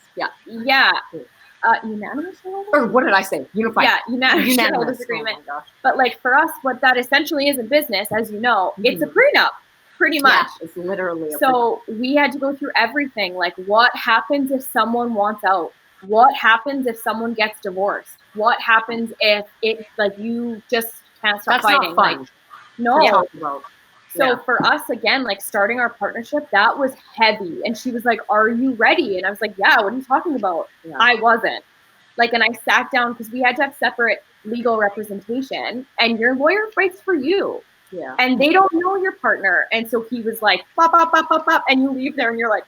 Unanimous shareholders? Or what did I say? Unified. Yeah, unanimous shareholders agreement. Oh but like for us, what that essentially is in business, as you know, it's a prenup, pretty much. Yeah, it's literally a prenup. We had to go through everything. Like, what happens if someone wants out? What happens if someone gets divorced? What happens if you just can't stop fighting? Not fun. Like, no. So for us, again, like starting our partnership, that was heavy. And she was like, are you ready? And I was like, yeah, what are you talking about? Yeah. I wasn't. Like, and I sat down because we had to have separate legal representation, and your lawyer fights for you. Yeah. And they don't know your partner. And so he was like, bop, bop, bop, bop, bop, and you leave there and you're like,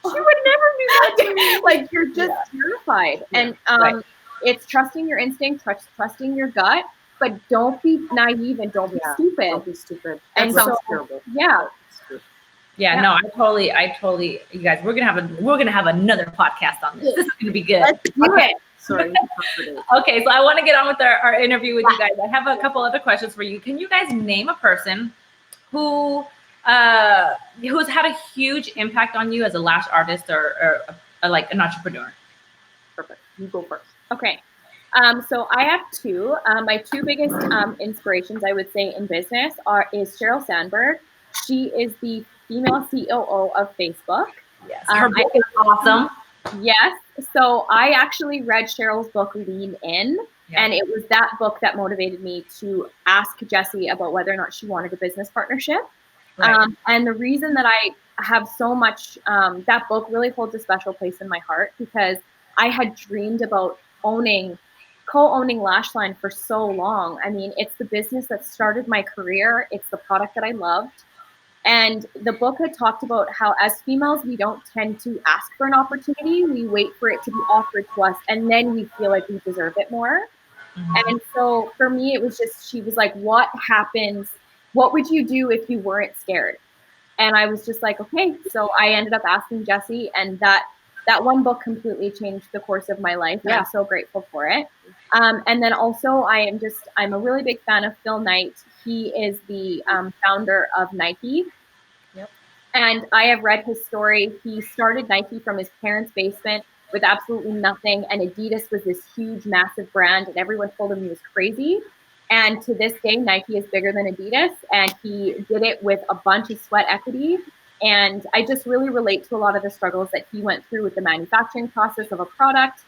she would never do that to me. Like, you're just terrified. Yeah. And it's trusting your instinct, trusting your gut. But don't be naive and don't be stupid. Don't be stupid. And sounds terrible. Yeah, no, I totally, you guys, we're gonna have another podcast on this. This is gonna be good. Let's do it. Sorry. Okay, so I want to get on with our interview with you guys. I have a couple other questions for you. Can you guys name a person who had a huge impact on you as a lash artist or like an entrepreneur? Perfect. You go first. Okay. So I have two. My two biggest inspirations, I would say, in business is Sheryl Sandberg. She is the female COO of Facebook. Yes, her book is awesome. Yes. So I actually read Sheryl's book, Lean In, and it was that book that motivated me to ask Jessie about whether or not she wanted a business partnership. Right. And the reason that I have so much, that book really holds a special place in my heart because I had dreamed about co-owning Lashline for so long. I mean, it's the business that started my career. It's the product that I loved. And the book had talked about how as females, we don't tend to ask for an opportunity. We wait for it to be offered to us, and then we feel like we deserve it more. Mm-hmm. And so for me, it was just, she was like, what happens? What would you do if you weren't scared? And I was just like, okay. So I ended up asking Jessie, and that one book completely changed the course of my life. And I'm so grateful for it. And then also I'm a really big fan of Phil Knight. He is the founder of Nike. Yep. And I have read his story. He started Nike from his parents' basement with absolutely nothing. And Adidas was this huge, massive brand. And everyone told him he was crazy. And to this day, Nike is bigger than Adidas. And he did it with a bunch of sweat equity. And I just really relate to a lot of the struggles that he went through with the manufacturing process of a product,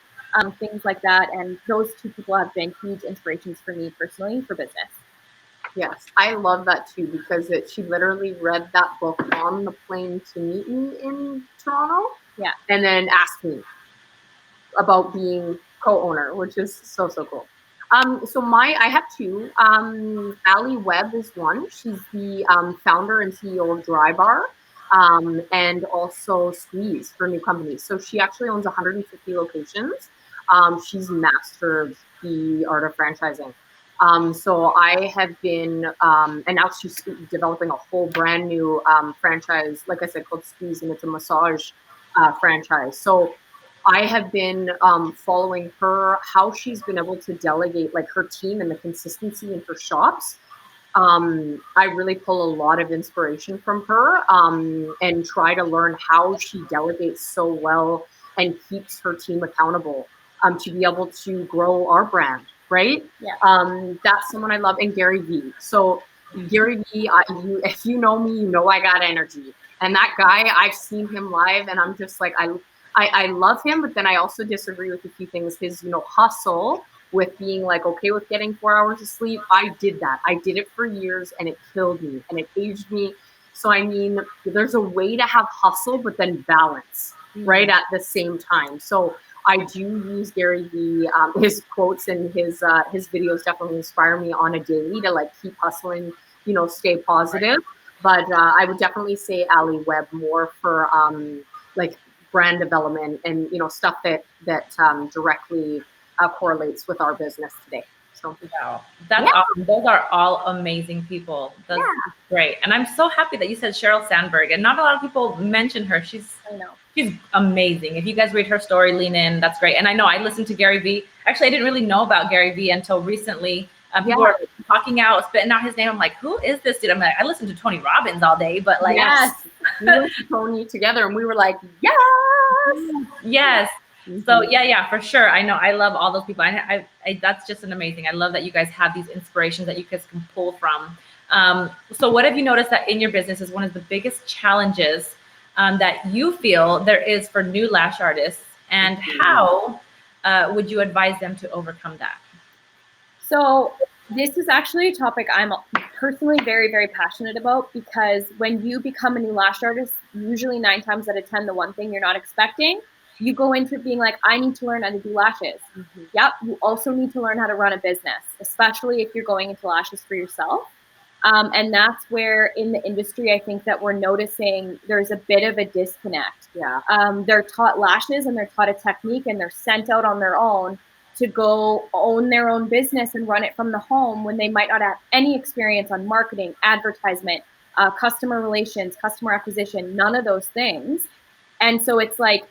things like that. And those two people have been huge inspirations for me personally for business. Yes, I love that too because she literally read that book on the plane to meet me in Toronto. Yeah. And then asked me about being co-owner, which is so cool. So I have two. Ali Webb is one. She's the founder and CEO of Dry Bar. And also Squeeze, her new company. So she actually owns 150 locations. She's mastered the art of franchising. So I have been, and now she's developing a whole brand new franchise, like I said, called Squeeze, and it's a massage franchise. So I have been following her, how she's been able to delegate like her team and the consistency in her shops. I really pull a lot of inspiration from her and try to learn how she delegates so well and keeps her team accountable to be able to grow our brand, right? Yeah. That's someone I love. And Gary Vee. So Gary Vee, if you know me, you know I got energy. And that guy, I've seen him live and I'm just like, I love him, but then I also disagree with a few things. His, hustle with being like, okay with getting 4 hours of sleep. I did that. I did it for years and it killed me and it aged me. So, I mean, there's a way to have hustle, but then balance, right, at the same time. So I do use Gary Vee, his quotes and his videos definitely inspire me on a daily to like keep hustling, stay positive. Right. But I would definitely say Ali Webb more for like brand development and, stuff that directly correlates with our business today. So wow, that's awesome. Those are all amazing people. That's great. And I'm so happy that you said Sheryl Sandberg, and not a lot of people mention her. She's amazing. If you guys read her story, Lean In, that's great. And I know I listened to Gary Vee. Actually, I didn't really know about Gary Vee until recently. People were talking out, spitting out his name. I'm like, who is this dude? I'm like, I listened to Tony Robbins all day, but like, we went to Tony together and we were like, yes. So yeah, for sure. I know. I love all those people. I that's just an amazing. I love that you guys have these inspirations that you guys can pull from. So what have you noticed that in your business is one of the biggest challenges that you feel there is for new lash artists, and how would you advise them to overcome that? So this is actually a topic I'm personally very, very passionate about, because when you become a new lash artist, usually 9 times out of 10, the one thing you're not expecting, you go into it being like, I need to learn how to do lashes. Yep. You also need to learn how to run a business, especially if you're going into lashes for yourself. And that's where in the industry, I think that we're noticing there's a bit of a disconnect. They're taught lashes and they're taught a technique and they're sent out on their own to go own their own business and run it from the home when they might not have any experience on marketing, advertisement, customer relations, customer acquisition, none of those things. And so it's like,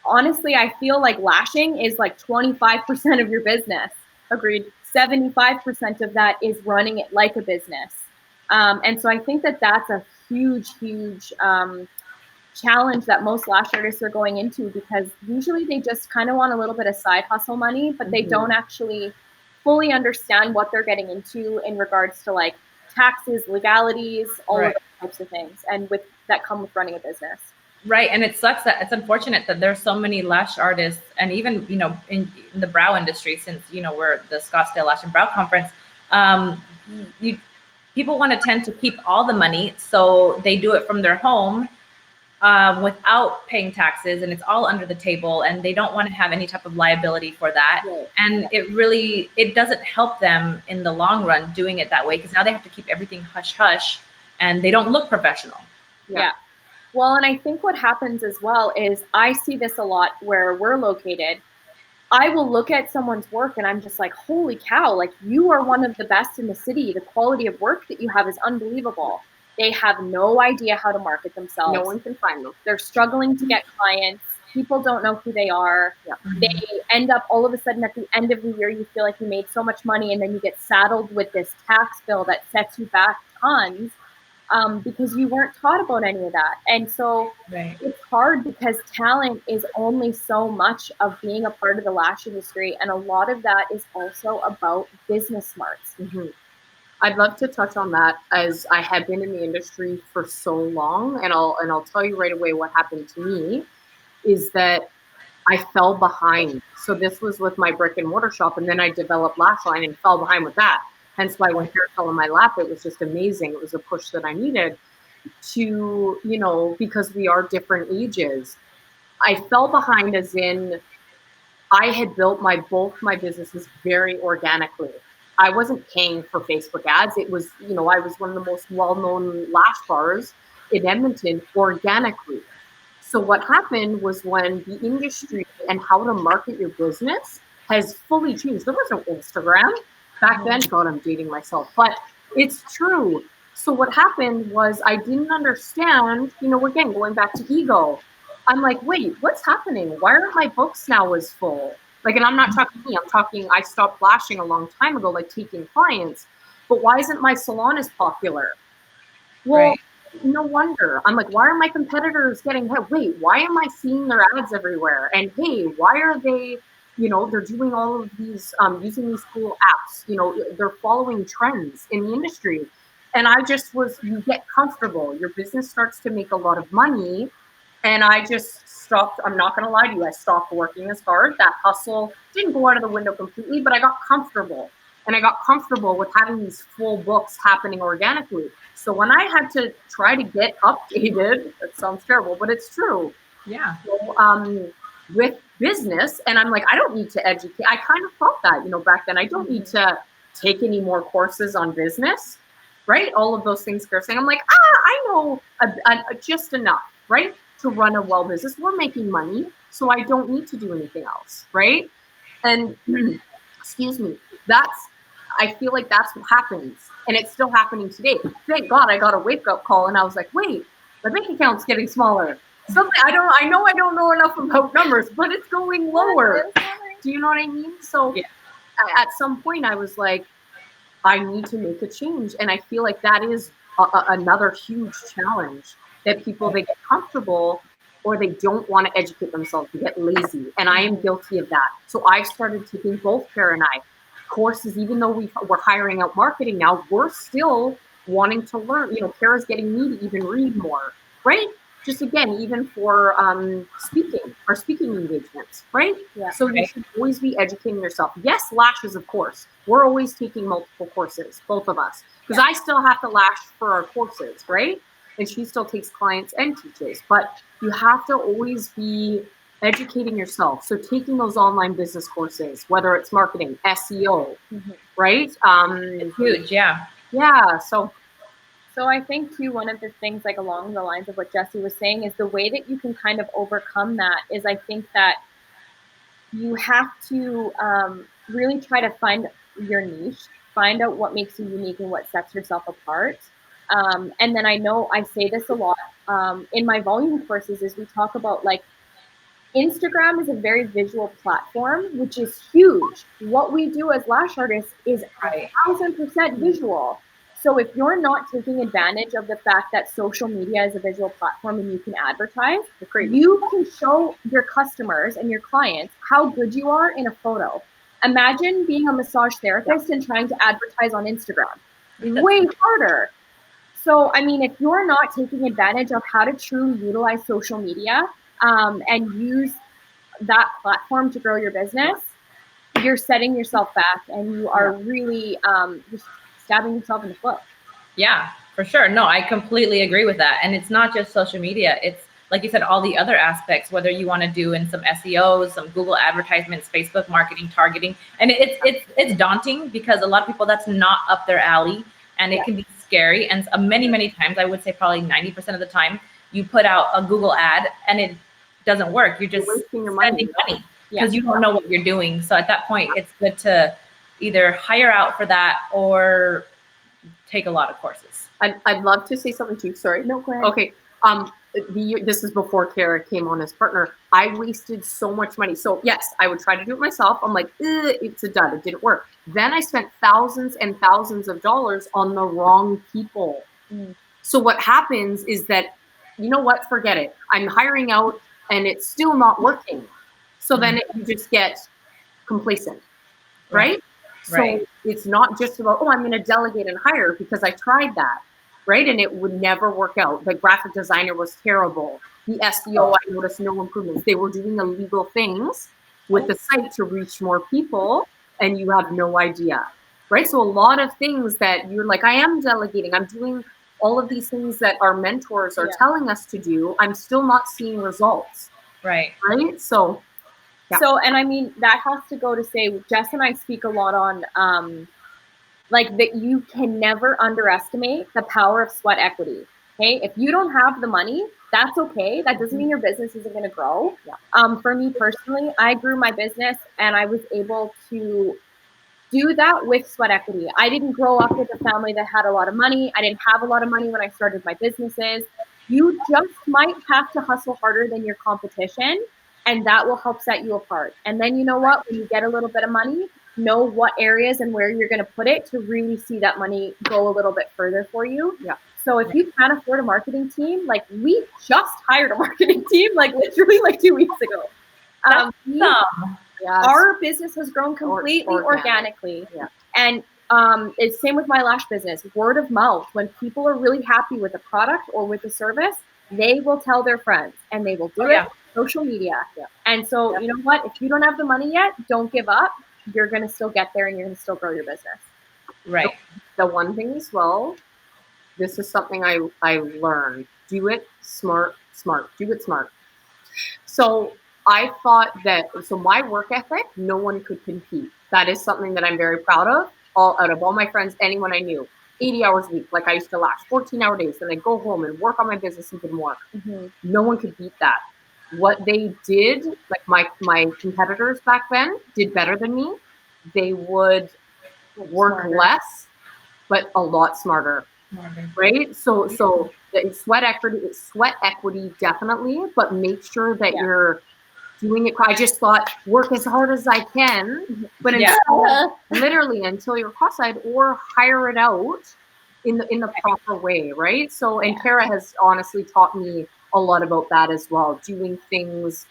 honestly, I feel like lashing is like 25% of your business. Agreed. 75% of that is running it like a business. And so I think that that's a huge challenge that most lash artists are going into, because usually they just kind of want a little bit of side hustle money, but they don't actually fully understand what they're getting into in regards to like taxes, legalities, all of those types of things, and with that come with running a business. Right. And it sucks that it's unfortunate that there's so many lash artists, and even, you know, in the brow industry, since, you know, we're the Scottsdale Lash Brow Conference, people want to tend to keep all the money. So they do it from their home without paying taxes, and it's all under the table, and they don't want to have any type of liability for that. Right. And it doesn't help them in the long run doing it that way, because now they have to keep everything hush hush, and they don't look professional. Yeah. Well, and I think what happens as well is I see this a lot where we're located. I will look at someone's work and I'm just like, holy cow, like you are one of the best in the city. The quality of work that you have is unbelievable. They have no idea how to market themselves. No one can find them. They're struggling to get clients. People don't know who they are. Yeah. They end up all of a sudden at the end of the year, you feel like you made so much money, and then you get saddled with this tax bill that sets you back tons. Because you weren't taught about any of that. And so it's hard, because talent is only so much of being a part of the lash industry. And a lot of that is also about business smarts. I'd love to touch on that, as I have been in the industry for so long. And I'll tell you right away what happened to me is that I fell behind. So this was with my brick and mortar shop, and then I developed Lashline and fell behind with that. Hence why when hair fell in my lap, it was just amazing. It was a push that I needed to, you know, because we are different ages. I fell behind as in I had built both my businesses very organically. I wasn't paying for Facebook ads. It was, you know, I was one of the most well-known lash bars in Edmonton organically. So what happened was, when the industry and how to market your business has fully changed. There was no Instagram. Back then, God, I'm dating myself, but it's true. So what happened was I didn't understand, you know, again, going back to ego. I'm like, wait, what's happening? Why aren't my books now as full? Like, and I'm not talking me, I'm talking, I stopped flashing a long time ago, like taking clients, but why isn't my salon as popular? Well, no wonder. I'm like, why are my competitors getting hit? Wait, why am I seeing their ads everywhere? And hey, why are they, you know, they're doing all of these, using these cool apps, you know, they're following trends in the industry. And I just you get comfortable. Your business starts to make a lot of money. And I just stopped. I'm not going to lie to you. I stopped working as hard. That hustle didn't go out of the window completely, but I got comfortable. And I got comfortable with having these full books happening organically. So when I had to try to get updated, that sounds terrible, but it's true. Yeah. So, with business, and I'm like, I don't need to educate. I kind of felt that, you know, back then. I don't need to take any more courses on business, right? All of those things you're saying. I'm like, I know just enough, right, to run a well business. We're making money, so I don't need to do anything else, right? And excuse me, I feel like that's what happens, and it's still happening today. Thank God I got a wake-up call, and I was like, wait, my bank account's getting smaller. Something I know I don't know enough about numbers, but it's going lower. Do you know what I mean? So at some point I was like, I need to make a change. And I feel like that is another huge challenge, that people, they get comfortable, or they don't want to educate themselves, they get lazy. And I am guilty of that. So I started taking, both Cara and I, courses. Even though we're hiring out marketing now, we're still wanting to learn. You know, Cara's getting me to even read more, right? Just again, even for speaking engagements, right? Yeah. So you should always be educating yourself. Yes, lashes, of course. We're always taking multiple courses, both of us, because I still have to lash for our courses, right? And she still takes clients and teaches. But you have to always be educating yourself. So taking those online business courses, whether it's marketing, SEO, right? It's huge, yeah. Yeah, So I think too, one of the things, like along the lines of what Jesse was saying, is the way that you can kind of overcome that is, I think that you have to really try to find your niche, find out what makes you unique and what sets yourself apart. And then I know I say this a lot in my volume courses, is we talk about, like, Instagram is a very visual platform, which is huge. What we do as lash artists is 1,000% visual. So if you're not taking advantage of the fact that social media is a visual platform and you can advertise, you can show your customers and your clients how good you are in a photo. Imagine being a massage therapist and trying to advertise on Instagram. Way harder. So, I mean, if you're not taking advantage of how to truly utilize social media and use that platform to grow your business, you're setting yourself back and you are really just stabbing yourself in the foot. Yeah, for sure. No, I completely agree with that. And it's not just social media. It's like you said, all the other aspects, whether you want to do in some SEO, some Google advertisements, Facebook marketing, targeting. And it's daunting because a lot of people, that's not up their alley, and it can be scary. And many times, I would say probably 90% of the time, you put out a Google ad and it doesn't work. You're just wasting your spending money because you don't know what you're doing. So at that point, it's good to either hire out for that or take a lot of courses. I'd love to say something to you. Sorry. No, go ahead. Okay. This is before Cara came on as partner. I wasted so much money. So yes, I would try to do it myself. I'm like, it's a dud. It didn't work. Then I spent thousands and thousands of dollars on the wrong people. So what happens is that, you know what? Forget it. I'm hiring out and it's still not working. So then you just get complacent, right? So it's not just about, I'm going to delegate and hire, because I tried that, right? And it would never work out. The graphic designer was terrible. The SEO, I noticed no improvements. They were doing illegal things with the site to reach more people, and you have no idea, right? So a lot of things that you're like, I am delegating. I'm doing all of these things that our mentors are telling us to do. I'm still not seeing results. Right. Right? So... So, and I mean, that has to go to say, Jess and I speak a lot on, like, that you can never underestimate the power of sweat equity. Okay. If you don't have the money, that's okay. That doesn't mean your business isn't going to grow. For me personally, I grew my business and I was able to do that with sweat equity. I didn't grow up with a family that had a lot of money. I didn't have a lot of money when I started my businesses. You just might have to hustle harder than your competition, and that will help set you apart. And then you know what? When you get a little bit of money, know what areas and where you're going to put it to really see that money go a little bit further for you. So if you can't afford a marketing team, like we just hired a marketing team, like literally like 2 weeks ago. Our business has grown completely organically. And it's same with my lash business. Word of mouth. When people are really happy with a product or with a service, they will tell their friends and they will do it. Social media. And so, you know what? If you don't have the money yet, don't give up. You're going to still get there and you're going to still grow your business. Right. The one thing as well, this is something I learned. Do it smart. Do it smart. So I thought that, so my work ethic, no one could compete. That is something that I'm very proud of. Out of all my friends, anyone I knew, 80 hours a week. Like I used to lash 14-hour days, and I'd go home and work on my business even more. No one could beat that. What they did, like my competitors back then did better than me. They would work less, but a lot smarter, right? So the sweat equity definitely, but make sure that you're doing it. I just thought work as hard as I can, but literally until you're cross-eyed, or hire it out in the proper way, right? So, and Cara has honestly taught me a lot about that as well, doing things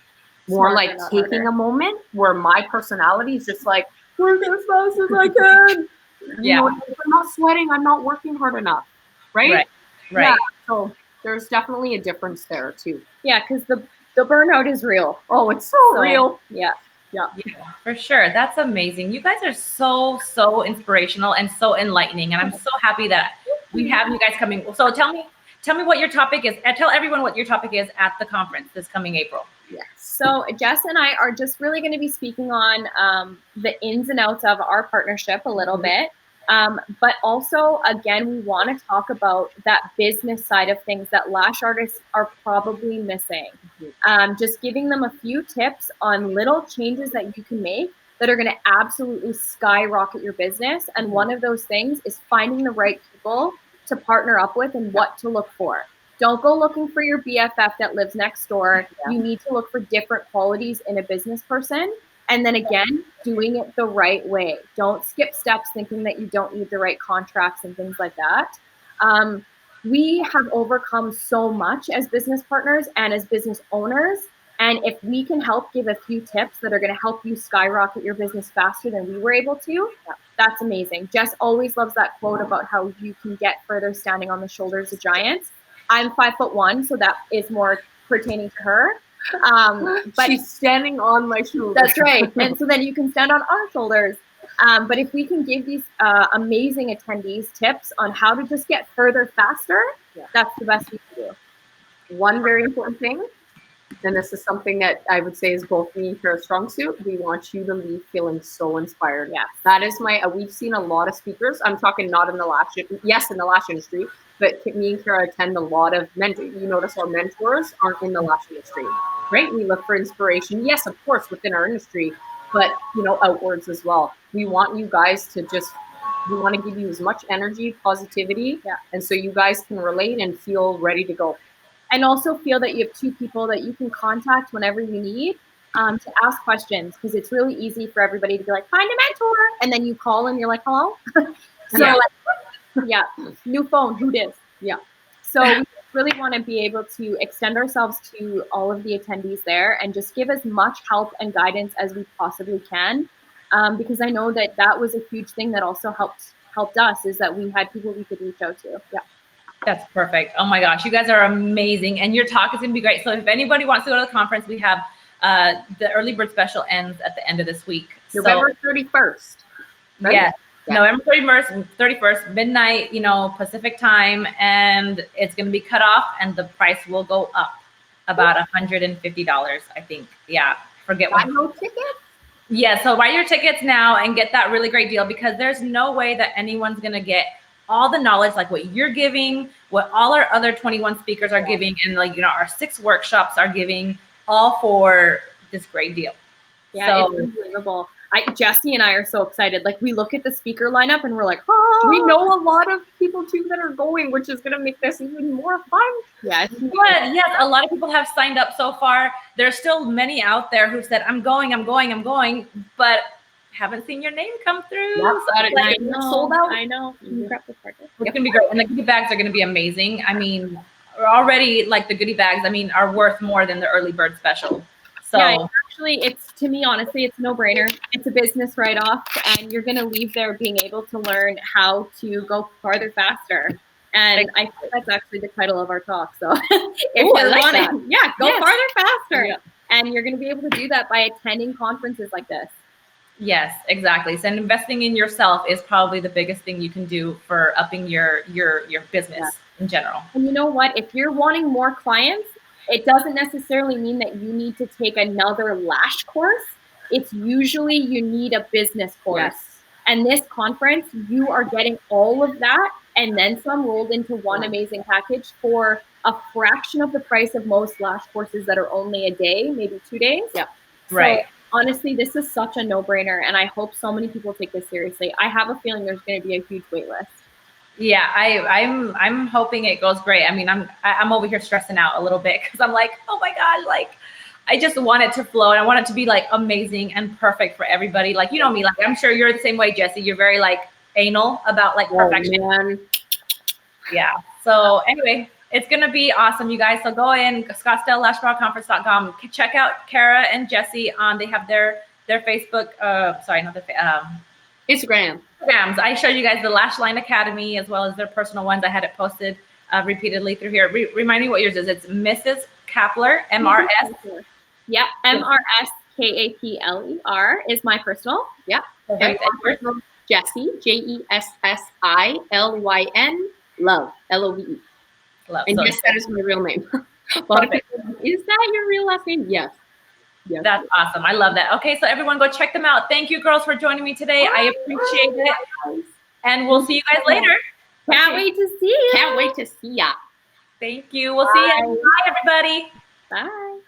more like taking a moment where my personality is just like, work as fast as I can. You know, if I'm not sweating, I'm not working hard enough, right? Yeah, so there's definitely a difference there too. Yeah, because the burnout is real. Oh, it's so real. Yeah, for sure. That's amazing. You guys are so inspirational and so enlightening, and I'm so happy that we have you guys coming. So tell me what your topic is. Tell everyone what your topic is at the conference this coming April. Yes. So Jess and I are just really going to be speaking on the ins and outs of our partnership a little bit. But also, again, we want to talk about that business side of things that lash artists are probably missing. Just giving them a few tips on little changes that you can make that are going to absolutely skyrocket your business. And one of those things is finding the right people to partner up with and what to look for. Don't go looking for your BFF that lives next door. You need to look for different qualities in a business person And then again, doing it the right way. Don't skip steps thinking that you don't need the right contracts and things like that. We have overcome so much as business partners and as business owners. And if we can help give a few tips that are going to help you skyrocket your business faster than we were able to, that's amazing. Jess always loves that quote about how you can get further standing on the shoulders of giants. I'm 5'1", so that is more pertaining to her. But she's standing on my shoulders. That's right. And so then you can stand on our shoulders. But if we can give these amazing attendees tips on how to just get further faster, that's the best we can do. One very important thing, and this is something that I would say is both me and Cara's strong suit. We want you to leave feeling so inspired. Yeah, that is my. We've seen a lot of speakers. I'm talking not in the lash, yes, in the lash industry, but me and Cara attend a lot of mentors. You notice our mentors aren't in the lash industry, right? We look for inspiration, yes, of course, within our industry, but outwards as well. We want you guys to we want to give you as much energy, positivity, and so you guys can relate and feel ready to go. And also feel that you have two people that you can contact whenever you need to ask questions, because it's really easy for everybody to be like, find a mentor, and then you call and you're like, hello? New phone, who dis? Yeah. So we really want to be able to extend ourselves to all of the attendees there and just give as much help and guidance as we possibly can, because I know that was a huge thing that also helped us, is that we had people we could reach out to. Yeah. That's perfect. Oh my gosh, you guys are amazing. And your talk is going to be great. So if anybody wants to go to the conference, we have the early bird special ends at the end of this week. November 31st. Right? Yes. Yeah. November 31st, midnight, Pacific time. And it's going to be cut off and the price will go up about $150, I think. Yeah. Forget what. Buy no tickets? Yeah. So buy your tickets now and get that really great deal, because there's no way that anyone's going to get all the knowledge like what you're giving, what all our other 21 speakers are giving, and our 6 workshops are giving, all for this great deal. Yeah, so, it's unbelievable. Jessie and I are so excited. Like, we look at the speaker lineup and we're like, oh. We know a lot of people too that are going, which is going to make this even more fun. Yeah. But yes, a lot of people have signed up so far. There's still many out there who said, I'm going, but haven't seen your name come through. Sold out. I know. It's gonna be great, and the goodie bags are gonna be amazing. I mean, we're already the goodie bags. I mean, are worth more than the early bird special. So actually, to me, honestly, it's no brainer. It's a business write-off, and you're gonna leave there being able to learn how to go farther faster. And I think that's actually the title of our talk. So if you're wanting, go farther faster, and you're gonna be able to do that by attending conferences like this. Yes, exactly. So investing in yourself is probably the biggest thing you can do for upping your business in general. And you know what? If you're wanting more clients, it doesn't necessarily mean that you need to take another lash course. It's usually you need a business course. Yes. And this conference, you are getting all of that and then some rolled into one amazing package for a fraction of the price of most lash courses that are only a day, maybe 2 days. Yeah, right. So, honestly, this is such a no-brainer, and I hope so many people take this seriously. I have a feeling there's going to be a huge wait list. Yeah, I'm hoping it goes great. I mean, I'm over here stressing out a little bit because I'm like, oh my gosh, I just want it to flow, and I want it to be amazing and perfect for everybody. You know me, I'm sure you're the same way, Jessie. You're very anal about perfection. Man. Yeah. So anyway, it's going to be awesome, you guys. So go in, ScottsdaleLashBrowConference.com. Check out Cara and Jessie they have their Facebook, Instagrams. I showed you guys the Lashline Academy as well as their personal ones. I had it posted repeatedly through here. Remind me what yours is. It's Mrs. Kapler, MRS. Yeah, MRSKAPLER is my personal. Yeah. And personal Jessie, JESSILYN, Love, LOVE. Love. And yes, that is my real name. A lot of people, is that your real last name? Yes. That's awesome. I love that. Okay, so everyone go check them out. Thank you, girls, for joining me today. I appreciate it. And we'll see you guys later. Can't wait to see you. Can't wait to see ya. Thank you. We'll see you. Bye, everybody. Bye.